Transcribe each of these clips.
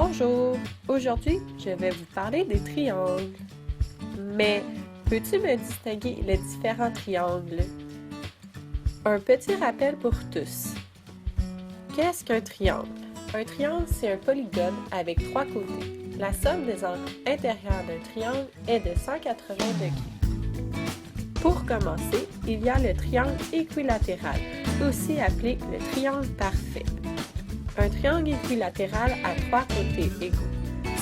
Bonjour! Aujourd'hui, je vais vous parler des triangles. Mais peux-tu me distinguer les différents triangles? Un petit rappel pour tous. Qu'est-ce qu'un triangle? Un triangle, c'est un polygone avec trois côtés. La somme des angles intérieurs d'un triangle est de 180 degrés. Pour commencer, il y a le triangle équilatéral, aussi appelé le triangle parfait. Un triangle équilatéral a trois côtés égaux,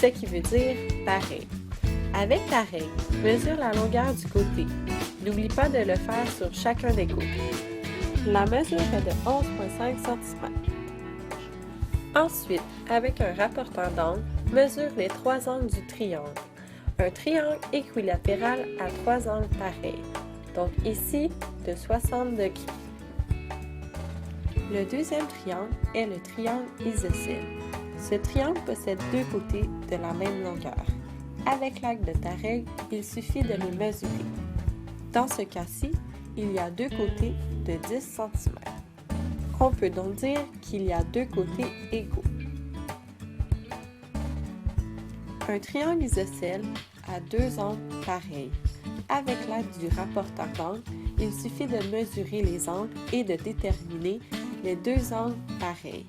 ce qui veut dire pareil. Avec pareil, mesure la longueur du côté. N'oublie pas de le faire sur chacun des côtés. La mesure est de 11,5 cm. Ensuite, avec un rapporteur d'angle, mesure les trois angles du triangle. Un triangle équilatéral a trois angles pareils, donc ici de 60 degrés. Le deuxième triangle est le triangle isocèle. Ce triangle possède deux côtés de la même longueur. Avec l'axe de ta règle, il suffit de les mesurer. Dans ce cas-ci, il y a deux côtés de 10 cm. On peut donc dire qu'il y a deux côtés égaux. Un triangle isocèle a deux angles pareils. Avec l'aide du rapporteur d'angle, il suffit de mesurer les angles et de déterminer les deux angles pareils.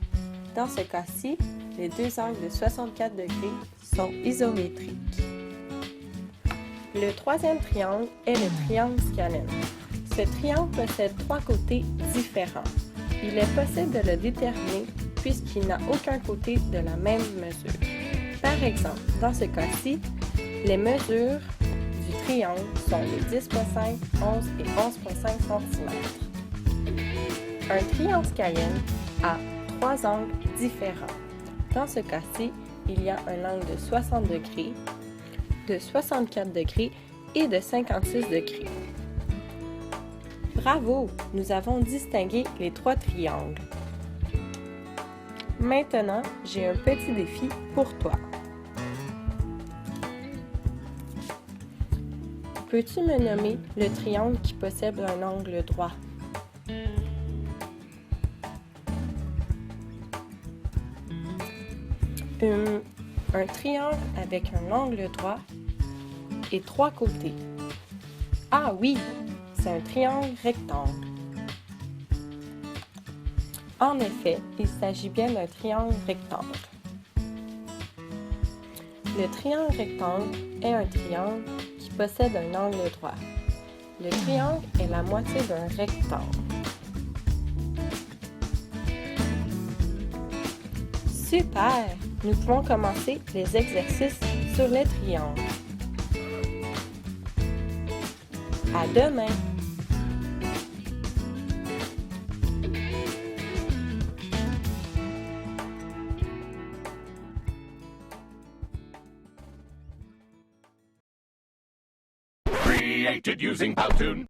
Dans ce cas-ci, les deux angles de 64 degrés sont isométriques. Le troisième triangle est le triangle scalène. Ce triangle possède trois côtés différents. Il est possible de le déterminer puisqu'il n'a aucun côté de la même mesure. Par exemple, dans ce cas-ci, les mesures du triangle sont les 10,5, 11 et 11,5 cm. Un triangle scalène a trois angles différents. Dans ce cas-ci, il y a un angle de 60 degrés, de 64 degrés et de 56 degrés. Bravo! Nous avons distingué les trois triangles. Maintenant, j'ai un petit défi pour toi. Peux-tu me nommer le triangle qui possède un angle droit? Un triangle avec un angle droit et trois côtés. Ah oui, c'est un triangle rectangle. En effet, il s'agit bien d'un triangle rectangle. Le triangle rectangle est un triangle qui possède un angle droit. Le triangle est la moitié d'un rectangle. Super! Nous pouvons commencer les exercices sur les triangles. À demain! Created using Powtoon.